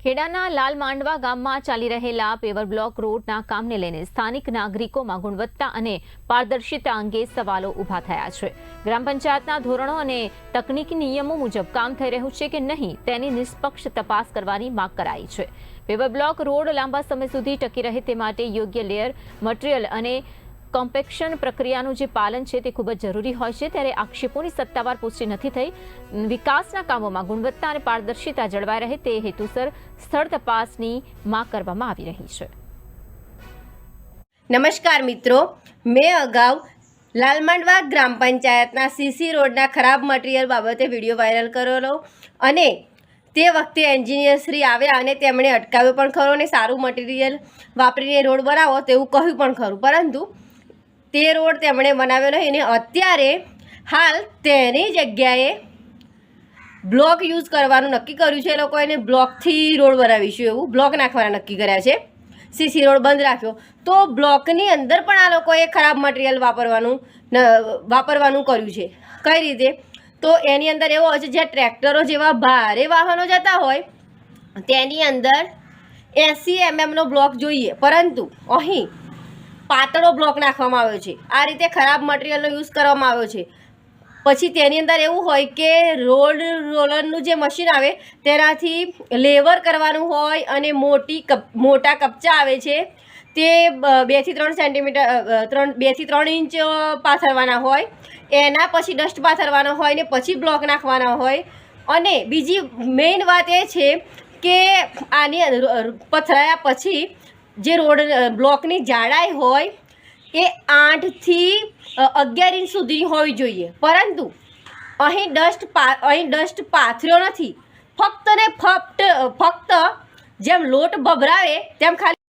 ખેડાના લાલ માંડવા ગામમાં ચાલી રહેલા પેવર બ્લોક રોડના કામને લઈને સ્થાનિક નાગરિકોમાં ગુણવત્તા અને પારદર્શિતા અંગે સવાલો ઊભા થયા છે। ગ્રામ પંચાયતના ધોરણો અને તકનીકી નિયમો મુજબ કામ થઈ રહ્યું છે કે નહીં તેની નિષ્પક્ષ તપાસ કરવાની માંગ કરાઈ છે। પેવર બ્લોક રોડ લાંબા સમય સુધી ટકી રહે તે માટે યોગ્ય લેયર મટીરીયલ અને કોમ્પેક્શન પ્રક્રિયાનું જે પાલન છે તે ખૂબ જ જરૂરી હોય છે, ત્યારે આક્ષેપોની સત્તાવાર પુષ્ટિ નથી થઈ। વિકાસના કામોમાં ગુણવત્તા અને પારદર્શિતા જળવાઈ રહે તે હેતુસર સ્થળ તપાસની માંગ કરવામાં આવી રહી છે। નમસ્કાર મિત્રો, મેં અગાઉ લાલમાંડવા ગ્રામ પંચાયતના સીસી રોડના ખરાબ મટીરિયલ બાબતે વિડીયો વાયરલ કરેલો અને તે વખતે એન્જિનિયર શ્રી આવ્યા અને તેમણે અટકાવ્યો પણ ખરો અને સારું મટીરિયલ વાપરીને રોડ બનાવો તેવું કહ્યું પણ ખરું, પરંતુ તે રોડ તેમણે બનાવ્યો નહીં અને અત્યારે હાલ તેની જગ્યાએ બ્લોક યુઝ કરવાનું નક્કી કર્યું છે। એ લોકો એને બ્લોકથી રોડ બનાવીશું એવું બ્લોક નાખવાના નક્કી કર્યા છે। સીસી રોડ બંધ રાખ્યો તો બ્લોકની અંદર પણ આ લોકોએ ખરાબ મટીરિયલ વાપરવાનું કર્યું છે। કઈ રીતે? તો એની અંદર એવો હોય છે જ્યાં ટ્રેક્ટરો જેવા ભારે વાહનો જતા હોય તેની અંદર 80 mm બ્લોક જોઈએ, પરંતુ અહીં પાતળો બ્લોક નાખવામાં આવ્યો છે। આ રીતે ખરાબ મટીરિયલનો યુઝ કરવામાં આવ્યો છે। પછી તેની અંદર એવું હોય કે રોડ રોલરનું જે મશીન આવે તેનાથી લેવર કરવાનું હોય અને મોટા કપચા આવે છે તે 2 થી 3 સેન્ટીમીટર 2 થી 3 ઇંચ પાથરવાના હોય, એના પછી ડસ્ટ પાથરવાનો હોય ને પછી બ્લોક નાખવાના હોય। અને બીજી મેઇન વાત એ છે કે આની પથરાયા પછી જે રોડ બ્લોકની જાડાઈ હોય એ 8 થી 11 ઇંચ સુધીની હોવી જોઈએ, પરંતુ અહીં ડસ્ટ પાથર્યો નથી। ફક્ત જેમ લોટ ભભરાવે તેમ ખાલી